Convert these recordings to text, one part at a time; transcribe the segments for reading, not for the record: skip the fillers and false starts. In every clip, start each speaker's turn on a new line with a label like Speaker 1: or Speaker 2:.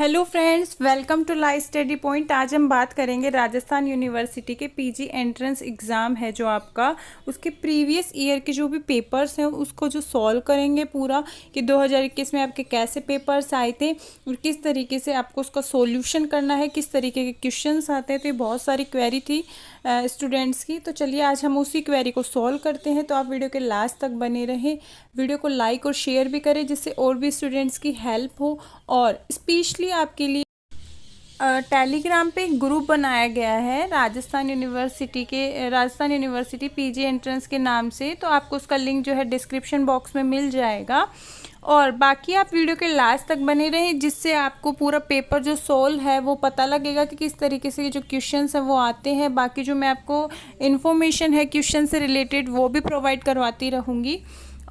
Speaker 1: Hello friends, welcome to live study point. आज हम बात करेंगे राजस्थान यूनिवर्सिटी के पीजी एंट्रेंस एग्ज़ाम है जो आपका, उसके प्रीवियस ईयर के जो भी पेपर्स हैं उसको जो सॉल्व करेंगे पूरा कि 2021 में आपके कैसे पेपर्स आए थे और किस तरीके से आपको उसका सॉल्यूशन करना है, किस तरीके के क्वेश्चंस आते हैं। तो ये बहुत सारी क्वेरी थी स्टूडेंट्स की। तो चलिए आज हम उसी क्वेरी को सॉल्व करते हैं। तो आप वीडियो के लास्ट तक बने रहें, वीडियो को लाइक और शेयर भी करें जिससे और भी स्टूडेंट्स की हेल्प हो। और स्पेशली आपके लिए टेलीग्राम पे एक ग्रुप बनाया गया है राजस्थान यूनिवर्सिटी पीजी एंट्रेंस के नाम से। तो आपको उसका लिंक जो है डिस्क्रिप्शन बॉक्स में मिल जाएगा। और बाकी आप वीडियो के लास्ट तक बने रहें जिससे आपको पूरा पेपर जो सोल्व है वो पता लगेगा कि किस तरीके से जो क्वेश्चंस हैं वो आते हैं। बाकी जो मैं आपको इन्फॉर्मेशन है क्वेश्चन से रिलेटेड वो भी प्रोवाइड करवाती रहूँगी।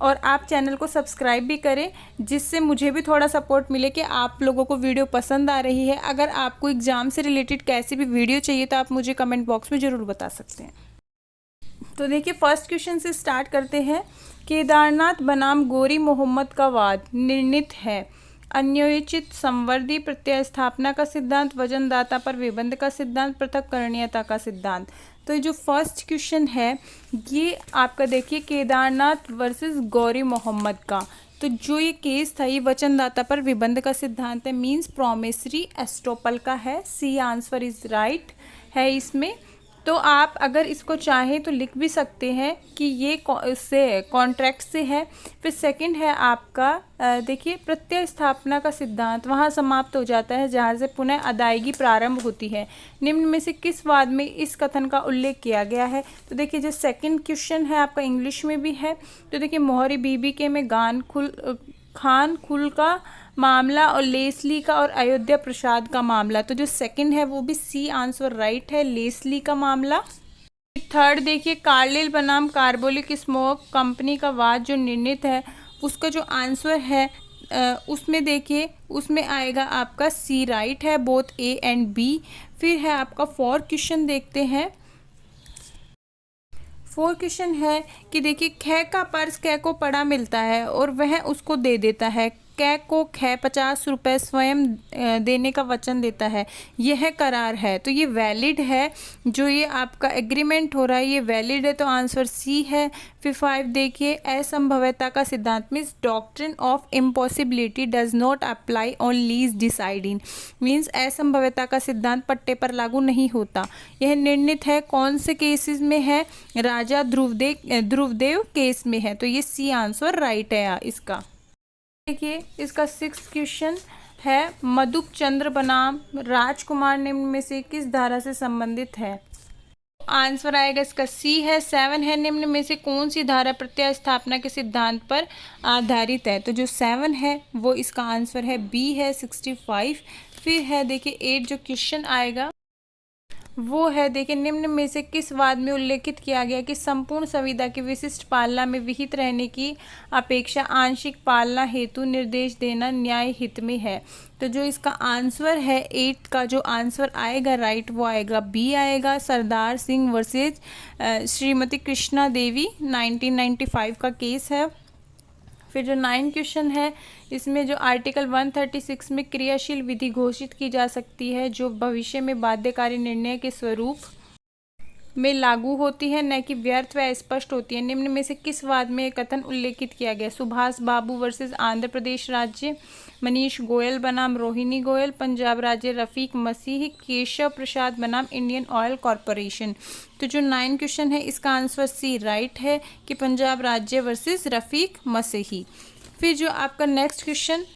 Speaker 1: और आप चैनल को सब्सक्राइब भी करें जिससे मुझे भी थोड़ा सपोर्ट मिले कि आप लोगों को वीडियो पसंद आ रही है। अगर आपको एग्ज़ाम से रिलेटेड कैसी भी वीडियो चाहिए तो आप मुझे कमेंट बॉक्स में ज़रूर बता सकते हैं। तो देखिए फर्स्ट क्वेश्चन से स्टार्ट करते हैं। केदारनाथ बनाम गोरी मोहम्मद का वाद निर्णित है। अन्योचित संवर्धी प्रत्यय का सिद्धांत, वजनदाता पर विबंध का सिद्धांत, पृथक्करणीयता का सिद्धांत। तो ये जो फर्स्ट क्वेश्चन है ये आपका देखिए केदारनाथ वर्सेस गौरी मोहम्मद का। तो जो ये केस था ये वचनदाता पर विबंध का सिद्धांत है, मींस प्रोमिसरी एस्टोपल का है। सी आंसर इज राइट है इसमें। तो आप अगर इसको चाहें तो लिख भी सकते हैं कि ये इससे कॉन्ट्रैक्ट से है। फिर सेकंड है आपका देखिए प्रत्यय स्थापना का सिद्धांत वहाँ समाप्त हो जाता है जहाँ से पुनः अदायगी प्रारंभ होती है। निम्न में से किस वाद में इस कथन का उल्लेख किया गया है। तो देखिए जो सेकंड क्वेश्चन है आपका इंग्लिश में भी है। तो देखिए मोहरी बीबी के में खान खुल का मामला और लेस्ली का और अयोध्या प्रसाद का मामला। तो जो सेकंड है वो भी सी आंसर राइट है, लेस्ली का मामला। थर्ड देखिए कार्लिल बनाम कार्बोलिक स्मोक कंपनी का वाद जो निर्णित है उसका जो आंसर है उसमें देखिए उसमें आएगा आपका सी राइट है, बोथ ए एंड बी। फिर है आपका फोर्थ क्वेश्चन देखते हैं। फोर्थ क्वेश्चन है कि देखिए ख का पर्स कै को पड़ा मिलता है और वह उसको दे देता है। कै को ख 50 रुपये स्वयं देने का वचन देता है, यह करार है। तो ये वैलिड है, जो ये आपका एग्रीमेंट हो रहा है ये वैलिड है। तो आंसर सी है। फिर 5 देखिए असंभव्यता का सिद्धांत means doctrine of impossibility does not apply on lease deciding, means असंभव्यता का सिद्धांत पट्टे पर लागू नहीं होता। यह निर्णित है कौन से केसेस में है, राजा ध्रुवदेव केस में है। तो ये सी आंसर राइट है इसका। देखिए इसका 6th क्वेश्चन है मधुक चंद्र बनाम राजकुमार निम्न में से किस धारा से संबंधित है। आंसर आएगा इसका सी है। 7 है निम्न में से कौन सी धारा प्रत्यय स्थापना के सिद्धांत पर आधारित है। तो जो 7 है वो इसका आंसर है बी है 65। फिर है देखिए 8 जो क्वेश्चन आएगा वो है देखिए निम्न में से किस वाद में उल्लेखित किया गया कि संपूर्ण संविदा की विशिष्ट पालना में विहित रहने की अपेक्षा आंशिक पालना हेतु निर्देश देना न्याय हित में है। तो जो इसका आंसर है 8 का जो आंसर आएगा राइट वो आएगा बी आएगा, सरदार सिंह वर्सेज श्रीमती कृष्णा देवी 1995 का केस है। फिर जो 9 क्वेश्चन है इसमें जो आर्टिकल 136 में क्रियाशील विधि घोषित की जा सकती है जो भविष्य में बाध्यकारी निर्णय के स्वरूप में लागू होती है, न कि व्यर्थ व स्पष्ट होती है। निम्न में से किस वाद में कथन उल्लेखित किया गया। सुभाष बाबू वर्सेस आंध्र प्रदेश राज्य, मनीष गोयल बनाम रोहिणी गोयल, पंजाब राज्य रफीक मसीह, केशव प्रसाद बनाम इंडियन ऑयल कॉरपोरेशन। तो जो 9 क्वेश्चन है इसका आंसर सी राइट है कि पंजाब राज्य वर्सेस रफीक मसीही। फिर जो आपका नेक्स्ट क्वेश्चन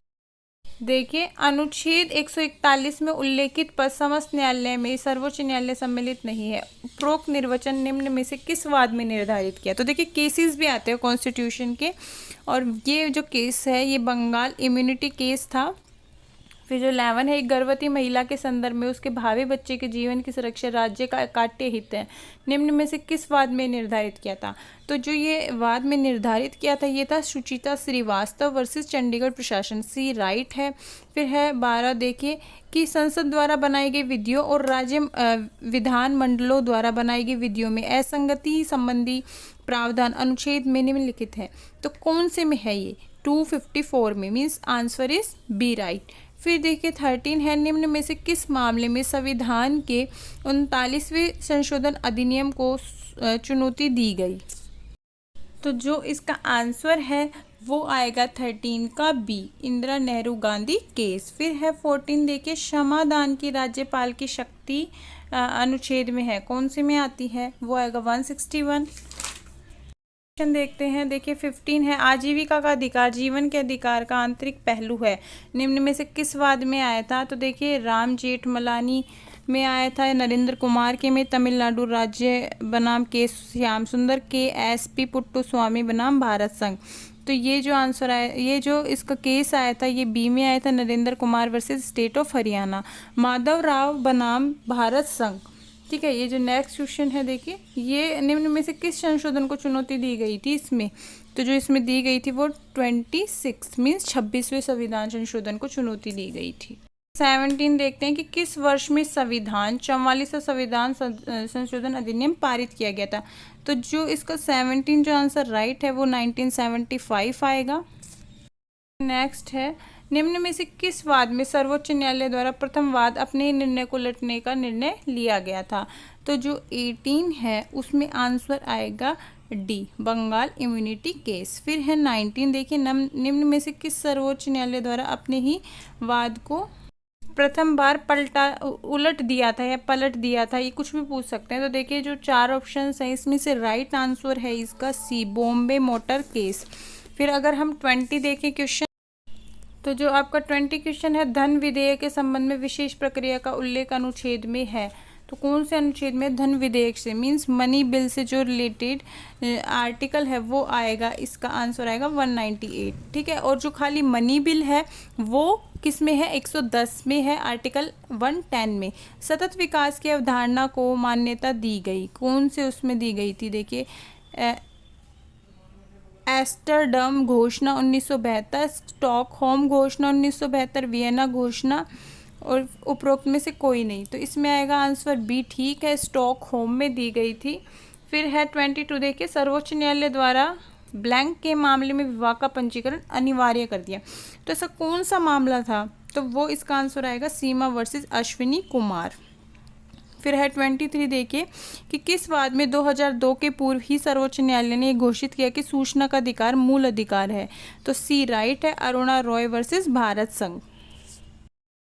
Speaker 1: देखिए अनुच्छेद 141 में उल्लेखित पद समस्त न्यायालय में सर्वोच्च न्यायालय सम्मिलित नहीं है। उपरोक्त निर्वचन निम्न में से किस वाद में निर्धारित किया। तो देखिए केसेस भी आते हैं कॉन्स्टिट्यूशन के, और ये जो केस है ये बंगाल इम्यूनिटी केस था। फिर जो 11 है एक गर्भवती महिला के संदर्भ में उसके भावी बच्चे के जीवन की सुरक्षा राज्य का अकाट्य हित है। निम्न में से किस वाद में निर्धारित किया था। तो जो ये वाद में निर्धारित किया था ये था सुचिता श्रीवास्तव वर्सेस चंडीगढ़ प्रशासन, सी राइट है। फिर है 12 देखिए कि संसद द्वारा बनाई गई विधियों और राज्य विधान मंडलों द्वारा बनाई गई विधियों में असंगति संबंधी प्रावधान अनुच्छेद में निम्नलिखित है। तो कौन से में है ये 254 में, means answer is B right. फिर देखिए 13 है, निम्न में से किस मामले में संविधान के 39वें संशोधन अधिनियम को चुनौती दी गई? तो जो इसका आंसर है वो आएगा 13 का बी, इंदिरा नेहरू गांधी केस। फिर है 14, देखिए क्षमादान की राज्यपाल की शक्ति अनुच्छेद में है, कौन से में आती है? वो आएगा 161। क्वेश्चन देखते हैं, देखिए 15 है, आजीविका का अधिकार जीवन के अधिकार का आंतरिक पहलू है, निम्न में से किस वाद में आया था? तो देखिए राम जेठमलानी में आया था, नरेंद्र कुमार के में, तमिलनाडु राज्य बनाम के श्याम सुंदर के, SP पुट्टू स्वामी बनाम भारत संघ। तो ये जो आंसर आया, ये जो इसका केस आया था ये बी में आया था, Narendra Kumar versus state of Haryana, Madhav Rao बनाम भारत संघ। ठीक है, ये जो नेक्स्ट क्वेश्चन है देखिए, ये निम्न में से किस संशोधन को चुनौती दी गई थी इसमें? तो जो इसमें दी गई थी वो 26 मीन्स 26वें संविधान संशोधन को चुनौती दी गई थी। 17 देखते हैं कि किस वर्ष में संविधान 44वां संविधान संशोधन अधिनियम पारित किया गया था? तो जो इसका 17 जो आंसर राइट है वो 1975 आएगा। नेक्स्ट है, निम्न में से किस वाद में सर्वोच्च न्यायालय द्वारा प्रथम वाद अपने निर्णय को लौटने का निर्णय लिया गया था? तो जो 18 है उसमें आंसर आएगा डी, बंगाल इम्यूनिटी केस। फिर है 19, देखिए निम्न में से किस सर्वोच्च न्यायालय द्वारा अपने ही वाद को प्रथम बार उलट दिया था या पलट दिया था? ये कुछ भी पूछ सकते हैं। तो देखिए जो 4 ऑप्शन हैं इसमें से राइट आंसर है इसका सी, बॉम्बे मोटर केस। फिर अगर हम 20 देखें क्वेश्चन, तो जो आपका 20 क्वेश्चन है, धन विधेयक के संबंध में विशेष प्रक्रिया का उल्लेख अनुच्छेद में है, तो कौन से अनुच्छेद में? धन विधेयक से मीन्स मनी बिल से जो रिलेटेड आर्टिकल है वो आएगा, इसका आंसर आएगा 198। ठीक है, और जो खाली मनी बिल है वो किस में है? 110 में है, आर्टिकल 110 में। सतत विकास की अवधारणा को मान्यता दी गई, कौन से उसमें दी गई थी? देखिए एम्स्टर्डम घोषणा 1972, स्टॉकहोम घोषणा 1972, वियना घोषणा, और उपरोक्त में से कोई नहीं। तो इसमें आएगा आंसर बी, ठीक है, स्टॉकहोम में दी गई थी। फिर है 22, देखिए सर्वोच्च न्यायालय द्वारा ब्लैंक के मामले में विवाह का पंजीकरण अनिवार्य कर दिया, तो ऐसा कौन सा मामला था? तो वो इसका आंसर आएगा सीमा वर्सेस अश्विनी कुमार। फिर है 23, देखिए कि किस वाद में 2002 के पूर्व ही सर्वोच्च न्यायालय ने घोषित किया कि सूचना का अधिकार मूल अधिकार है? तो सी राइट है, अरुणा रॉय वर्सेस भारत संघ।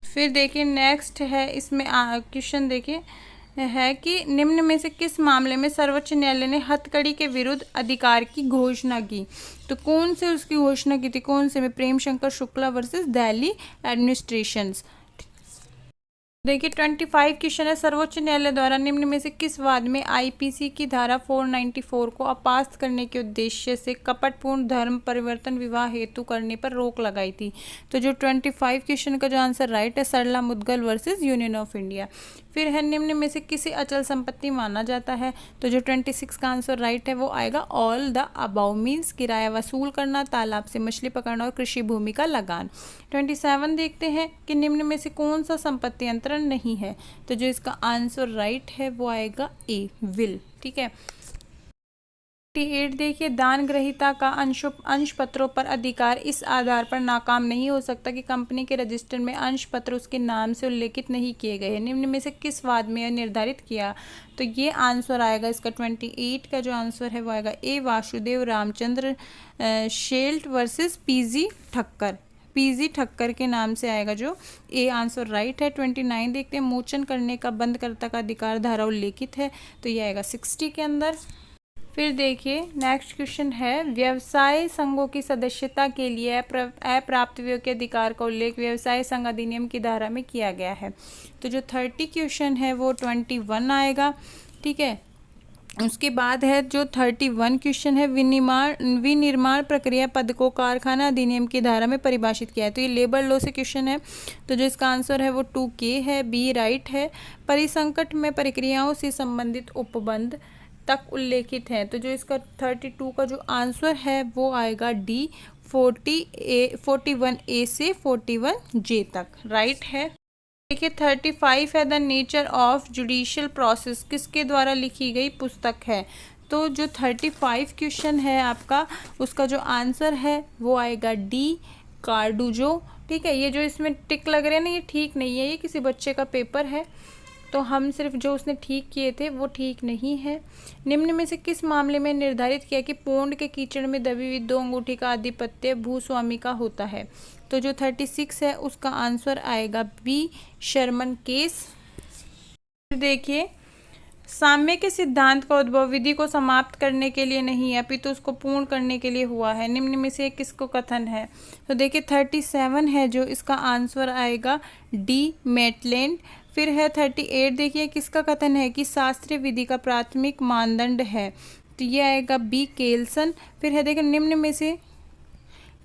Speaker 1: फिर देखिए नेक्स्ट है, इसमें क्वेश्चन देखिए है कि निम्न में से किस मामले में सर्वोच्च न्यायालय ने हथकड़ी के विरुद्ध अधिकार की घोषणा की? तो कौन से उसकी घोषणा की थी? कौन से में? Prem Shankar Shukla versus Delhi administrations. देखिए 25 क्वेश्चन है, सर्वोच्च न्यायालय द्वारा निम्न में से किस वाद में IPC की धारा 494 को अपास्त करने के उद्देश्य से कपटपूर्ण धर्म परिवर्तन विवाह हेतु करने पर रोक लगाई थी? तो जो 25 क्वेश्चन का जो आंसर राइट है, Sarla Mudgal versus Union of India. फिर है निम्न में से किसी अचल संपत्ति माना जाता है? तो जो 26 का आंसर राइट है वो आएगा ऑल द अबाउ मीन्स किराया वसूल करना, तालाब से मछली पकड़ना और कृषि भूमि का लगान। 27 देखते हैं कि निम्न में से कौन सा संपत्ति अंतरण नहीं है? तो जो इसका आंसर राइट है वो आएगा ए, विल। ठीक है, 48 देखिए दान ग्रहीता का अंश पत्रों पर अधिकार इस आधार पर नाकाम नहीं हो सकता कि कंपनी के रजिस्टर में अंश पत्र उसके नाम से उल्लेखित नहीं किए गए हैं, निम्न में से किस वाद में यह निर्धारित किया? तो ये आंसर आएगा इसका 28 का जो आंसर है वो आएगा A, Vasudev Ramchandra Shelat versus PG Thakkar, PG Thakkar के नाम से आएगा, जो ए आंसर राइट है। 29 देखते हैं, मोचन करने का बंदकर्ता का अधिकार धारा उल्लेखित है, तो ये आएगा 60 के अंदर। फिर देखिए नेक्स्ट क्वेश्चन है, व्यवसाय संघों की सदस्यता के लिए अप्राप्तव्यों के अधिकार का उल्लेख व्यवसाय संघ अधिनियम की धारा में किया गया है? तो जो 30 क्वेश्चन है वो 21 आएगा। ठीक है, उसके बाद है जो 31 क्वेश्चन है, विनिर्माण प्रक्रिया पद को कारखाना अधिनियम की धारा में परिभाषित किया है? तो ये लेबर लॉ से क्वेश्चन है, तो जो इसका आंसर है वो 2K है, बी राइट है। परिसंकट में प्रक्रियाओं से संबंधित उपबंध तक उल्लेखित है, तो जो इसका 32 का जो आंसर है वो आएगा डी, 41A से 41J तक राइट है। देखिए 35 है, the nature of judicial process किसके द्वारा लिखी गई पुस्तक है? तो जो 35 क्वेश्चन है आपका, उसका जो आंसर है वो आएगा डी, कार्डूजो ठीक है, ये जो इसमें टिक लग रहे हैं ना, ये ठीक नहीं है, ये किसी बच्चे का पेपर है, तो हम सिर्फ जो उसने ठीक किए थे वो ठीक नहीं है। निम्न में से किस मामले में निर्धारित किया कि पोंड के कीचड़ में दबी हुई 2 अंगूठी का आधिपत्य भूस्वामी का होता है? तो जो 36 है उसका आंसर आएगा बी, शर्मन केस। देखिए, साम्य के सिद्धांत का उद्भव विधि को समाप्त करने के लिए नहीं है अपितु उसको पूर्ण करने के लिए हुआ है। निम्न में से किसको कथन है? तो देखिए 37 है जो इसका आंसर आएगा डी, मेटलैंड। फिर है 38, देखिए किसका कथन है कि शास्त्रीय विधि का प्राथमिक मानदंड है, तो ये आएगा बी, केल्सन। फिर है देखिए निम्न में से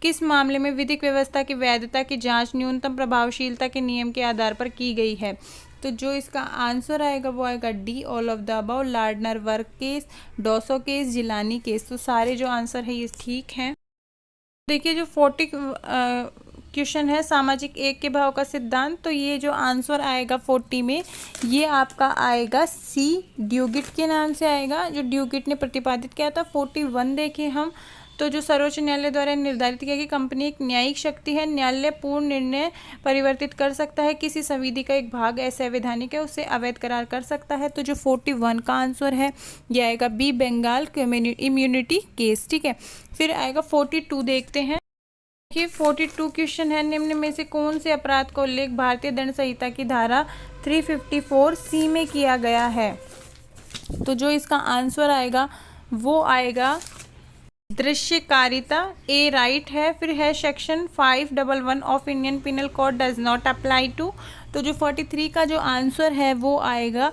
Speaker 1: किस मामले में विधिक व्यवस्था की वैधता की जांच न्यूनतम प्रभावशीलता के नियम के आधार पर की गई है? तो जो इसका आंसर आएगा वो आएगा D, all of the above, Lardner work case, Dosso case, Jilani case. तो सारे जो आंसर है ये ठीक हैं। देखिए जो 40 क्वेश्चन है सामाजिक एक के भाव का सिद्धांत, तो ये जो आंसर आएगा 40 में ये आपका आएगा सी, ड्यूगिट के नाम से आएगा, जो ड्यूगिट ने प्रतिपादित किया था। 41 देखें हम, तो जो सर्वोच्च न्यायालय द्वारा निर्धारित किया कि कंपनी एक न्यायिक शक्ति है, न्यायालय पूर्ण निर्णय परिवर्तित कर सकता है, किसी संविधि का एक भाग असंवैधानिक है उसे अवैध करार कर सकता है। तो जो 41 का आंसर है ये आएगा बी, बंगाल इम्यूनिटी केस। ठीक है, फिर आएगा 42 देखते हैं। देखिए 42 क्वेश्चन है, निम्न में से कौन से अपराध का उल्लेख भारतीय दंड संहिता की धारा 354 सी में किया गया है? तो जो इसका आंसर आएगा वो आएगा दृश्यकारिता, ए राइट है। फिर है section 511 of Indian penal code does not apply to. तो जो 43 का जो आंसर है वो आएगा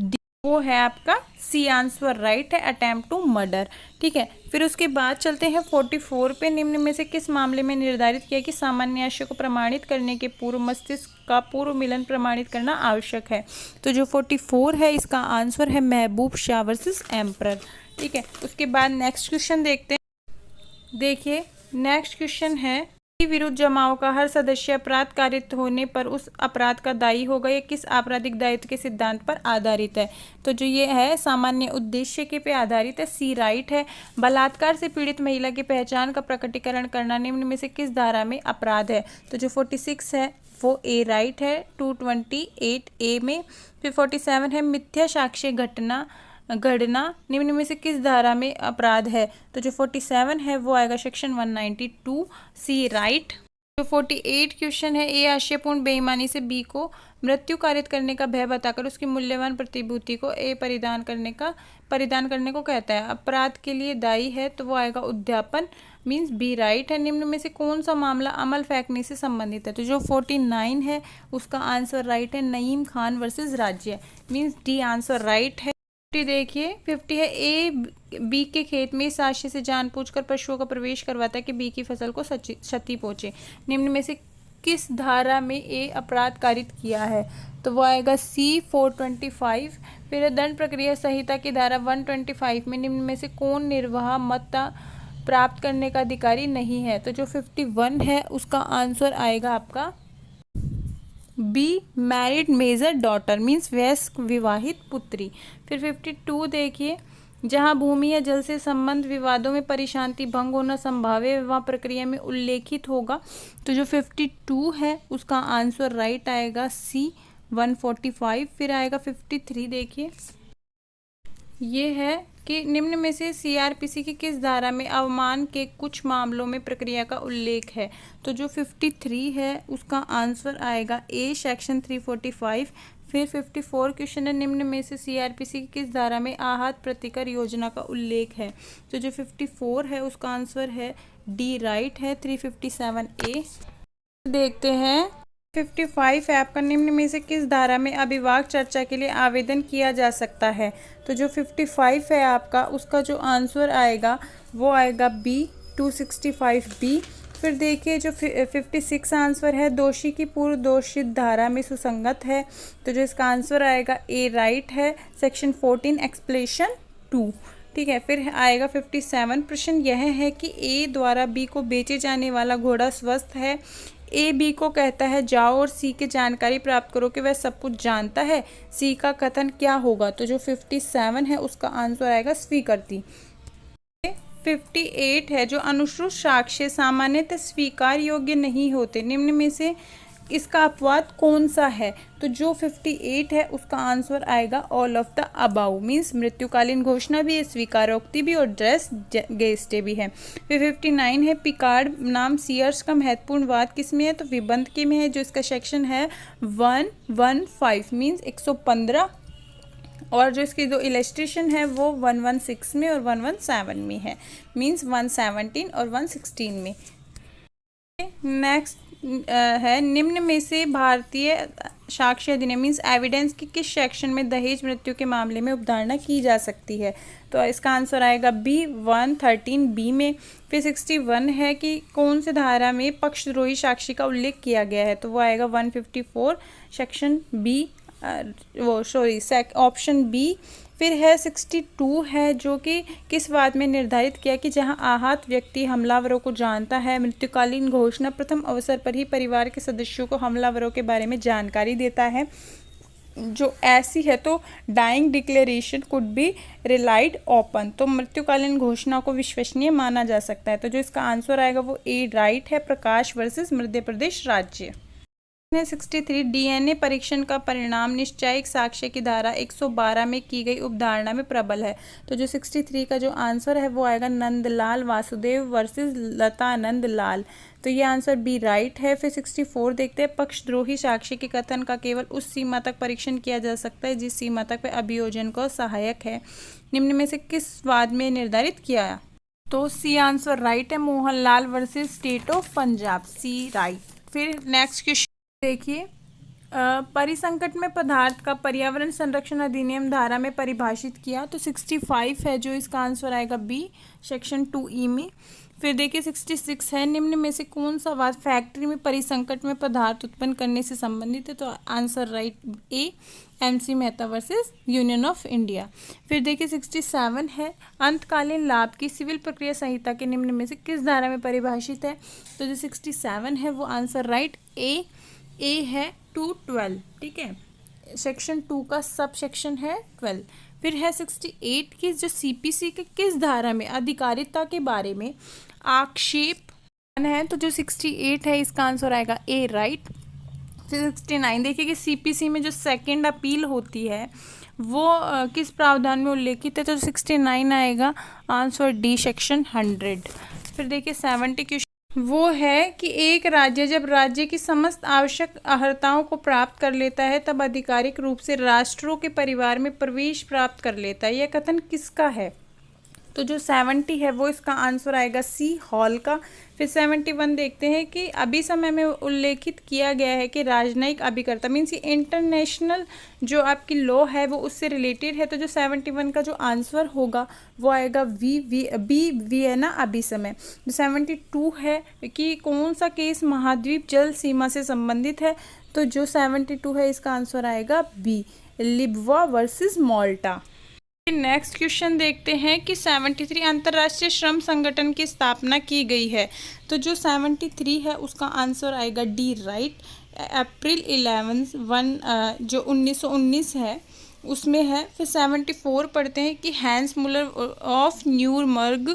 Speaker 1: डी, वो है आपका सी, आंसर राइट है, अटेम्प्ट टू मर्डर। ठीक है, फिर उसके बाद चलते हैं 44 पे। निम्न में से किस मामले में निर्धारित किया कि सामान्य आशय को प्रमाणित करने के पूर्व मस्तिष्क का पूर्व मिलन प्रमाणित करना आवश्यक है? तो जो 44 है इसका आंसर है महबूब शाह वर्सेस एम्परर। ठीक है, उसके बाद नेक्स्ट क्वेश्चन देखते हैं। देखिए नेक्स्ट क्वेश्चन है विरुद्ध जमाओं का हर सदस्य अपराध कारित होने पर उस अपराध का दायी होगा, यह किस आपराधिक दायित्व के सिद्धांत पर आधारित है? तो जो ये है सामान्य उद्देश्य के पे आधारित है, सी राइट है। बलात्कार से पीड़ित महिला की पहचान का प्रकटीकरण करना निम्न में से किस धारा में अपराध है? तो जो 46 है वो ए राइट है, 228 ए में। फिर 47 है मिथ्या साक्ष्य गणना निम्न में से किस धारा में अपराध है? तो जो 47 है वो आएगा सेक्शन 192 सी राइट। जो 48 क्वेश्चन है, ए आशयपूर्ण बेईमानी से बी को मृत्यु कारित करने का भय बताकर उसकी मूल्यवान प्रतिभूति को ए परिधान करने को कहता है, अपराध के लिए दायी है, तो वो आएगा उद्यापन, मीन्स बी राइट है। निम्न में से कौन सा मामला अमल फेंकने से संबंधित है? तो जो 49 है उसका आंसर राइट है, नईम खान वर्सेस राज्य, मीन्स डी आंसर राइट है। देखिए 50 है, ए बी के खेत में इस आशय से जानबूझकर पशुओं का प्रवेश करवाता है कि बी की फसल को क्षति पहुंचे। निम्न में से किस धारा में ए अपराध कारित किया है? तो वो आएगा सी 425। फिर दंड प्रक्रिया संहिता की धारा 125 में निम्न में से कौन निर्वाह मत प्राप्त करने का अधिकारी नहीं है? तो जो 51 है उसका आंसर आएगा आपका B, married major daughter, means वयस्क विवाहित पुत्री। फिर 52 देखिए, जहां भूमि या जल से संबंध विवादों में परिशांति भंग होना संभाव्य विवाह प्रक्रिया में उल्लेखित होगा। तो जो 52 है उसका आंसर राइट आएगा सी 145। फिर आएगा 53 देखिए, ये है कि निम्न में से सीआरपीसी की किस धारा में अवमान के कुछ मामलों में प्रक्रिया का उल्लेख है? तो जो 53 है उसका आंसर आएगा ए, सेक्शन 345। फिर 54 क्वेश्चन है, निम्न में से सीआरपीसी की किस धारा में आहत प्रतिकर योजना का उल्लेख है? तो जो 54 है उसका आंसर है डी राइट है, 357 ए। देखते हैं 55 है आपका, निम्न में से किस धारा में अभिभाग चर्चा के लिए आवेदन किया जा सकता है? तो जो 55 है आपका उसका जो आंसर आएगा वो आएगा बी, 265 बी। फिर देखिए जो 56 आंसर है, दोषी की पूर्व दोषित धारा में सुसंगत है, तो जो इसका आंसर आएगा ए राइट है, सेक्शन 14 एक्सप्लेशन 2। ठीक है, फिर आएगा 57। प्रश्न यह है कि ए द्वारा बी को बेचे जाने वाला घोड़ा स्वस्थ है, ए बी को कहता है जाओ और सी की जानकारी प्राप्त करो कि वह सब कुछ जानता है, सी का कथन क्या होगा? तो जो 57 है उसका आंसर आएगा स्वीकृति। 58 है, जो अनुश्रुत साक्ष्य सामान्यतः स्वीकार योग्य नहीं होते, निम्न में से इसका अपवाद कौन सा है? तो जो 58 है उसका आंसर आएगा all of the above, means मृत्युकालीन घोषणा भी है, स्वीकारोक्ति भी और ड्रेस गेस्टे भी है। फिर 59 है, पिकार्ड नाम सीयर्स का महत्वपूर्ण वाद किसमें है? तो विबंध के में है, जो इसका सेक्शन है 115 मीन्स 115, और जो इसकी जो इलस्ट्रेशन है वो 116 में और 117 में है, मीन्स 117 और 116 में। नेक्स्ट है, निम्न में से भारतीय साक्ष्य अधिनियम मीन्स एविडेंस की किस सेक्शन में दहेज मृत्यु के मामले में उपधारणा की जा सकती है? तो इसका आंसर आएगा बी 113 बी में। फिर 61 है कि कौन से धारा में पक्षद्रोही साक्षी का उल्लेख किया गया है? तो वो आएगा 154 सेक्शन बी, ऑप्शन बी। फिर है 62 है, जो कि किस बात में निर्धारित किया कि जहां आहत व्यक्ति हमलावरों को जानता है, मृत्युकालीन घोषणा प्रथम अवसर पर ही परिवार के सदस्यों को हमलावरों के बारे में जानकारी देता है, जो ऐसी है तो dying declaration could be relied upon, तो मृत्युकालीन घोषणा को विश्वसनीय माना जा सकता है। तो जो इसका आंसर आएगा वो ए राइट है, प्रकाश वर्सेस मध्य प्रदेश राज्य। 63 डीएनए परीक्षण का परिणाम निश्चयिक साक्ष्य की धारा 112 में की गई उपधारणा में प्रबल है। तो जो 63 का जो आंसर है वो आएगा नंदलाल वासुदेव वर्सेस लता नंदलाल, तो ये आंसर बी राइट है। फिर 64 देखते हैं, पक्षद्रोही साक्ष्य के कथन का केवल उस सीमा तक परीक्षण किया जा सकता है जिस सीमा तक वह अभियोजन को सहायक है, निम्न में से किस वाद में निर्धारित किया है? तो सी आंसर राइट है, Mohanlal versus state of Punjab, C right. फिर नेक्स्ट क्वेश्चन देखिए, परिसंकट में पदार्थ का पर्यावरण संरक्षण अधिनियम धारा में परिभाषित किया। तो 65 है, जो इसका आंसर आएगा बी सेक्शन 2E में। फिर देखिए 66 है, निम्न में से कौन सा वाद फैक्ट्री में परिसंकट में पदार्थ उत्पन्न करने से संबंधित है? तो answer right A MC Mehta versus Union of India. फिर देखिए 67 है, अंतकालीन लाभ की सिविल प्रक्रिया संहिता के निम्न में से किस धारा में परिभाषित है? तो जो 67 है वो आंसर राइट ए है 212, ठीक है, सेक्शन 2 का सब सेक्शन है 12। फिर है 68 की, जो CPC के किस धारा में अधिकारिता के बारे में आक्षेप है? तो जो 68 है इसका आंसर आएगा ए राइट। फिर 69 देखिए कि CPC में जो सेकंड अपील होती है वो किस प्रावधान में उल्लेखित है? तो 69 आएगा आंसर डी सेक्शन 100। फिर देखिए 70 क्वेश्चन वो है कि एक राज्य जब राज्य की समस्त आवश्यक अर्हताओं को प्राप्त कर लेता है तब आधिकारिक रूप से राष्ट्रों के परिवार में प्रवेश प्राप्त कर लेता है, यह कथन किसका है? तो जो 70 है वो इसका आंसर आएगा सी हॉल का। फिर 71 देखते हैं कि अभी समय में उल्लेखित किया गया है कि राजनयिक अभिकर्ता मीन्स ये इंटरनेशनल जो आपकी लॉ है वो उससे रिलेटेड है। तो जो 71 का जो आंसर होगा वो आएगा बी है ना, अभी समय। जो 72 है कि कौन सा केस महाद्वीप जल सीमा से संबंधित है? तो जो 72 है इसका आंसर आएगा बी लिब्वा वर्सेस माल्टा। नेक्स्ट क्वेश्चन देखते हैं कि 73 अंतर्राष्ट्रीय श्रम संगठन की स्थापना की गई है। तो जो 73 है उसका आंसर आएगा डी राइट, अप्रैल 11 जो 1919 है उसमें है। फिर 74 पढ़ते हैं कि Hans Muller of Nuremberg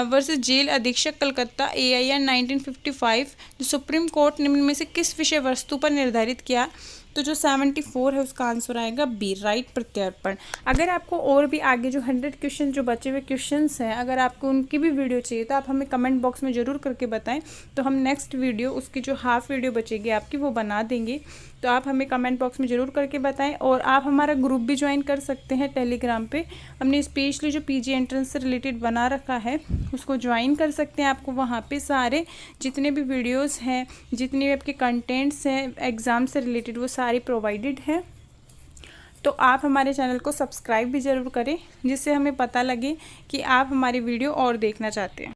Speaker 1: versus जेल अधीक्षक कलकत्ता AIR 1955 जो सुप्रीम कोर्ट निम्न में से किस विषय वस्तु पर निर्धारित किया? तो जो 74 है उसका आंसर आएगा बी राइट, प्रत्यर्पण। अगर आपको और भी आगे जो 100 क्वेश्चन जो बचे हुए क्वेश्चंस हैं अगर आपको उनकी भी वीडियो चाहिए तो आप हमें कमेंट बॉक्स में ज़रूर करके बताएं, तो हम नेक्स्ट वीडियो उसकी जो हाफ वीडियो बचेगी आपकी वो बना देंगे। तो आप हमें कमेंट बॉक्स में ज़रूर करके बताएं, और आप हमारा ग्रुप भी ज्वाइन कर सकते हैं टेलीग्राम पे। हमने स्पेशली जो PG एंट्रेंस से रिलेटेड बना रखा है उसको ज्वाइन कर सकते हैं। आपको वहाँ पे सारे जितने भी वीडियोस हैं, जितने भी आपके कंटेंट्स हैं एग्ज़ाम से रिलेटेड, वो सारे प्रोवाइडेड हैं। तो आप हमारे चैनल को सब्सक्राइब भी ज़रूर करें, जिससे हमें पता लगे कि आप हमारी वीडियो और देखना चाहते हैं।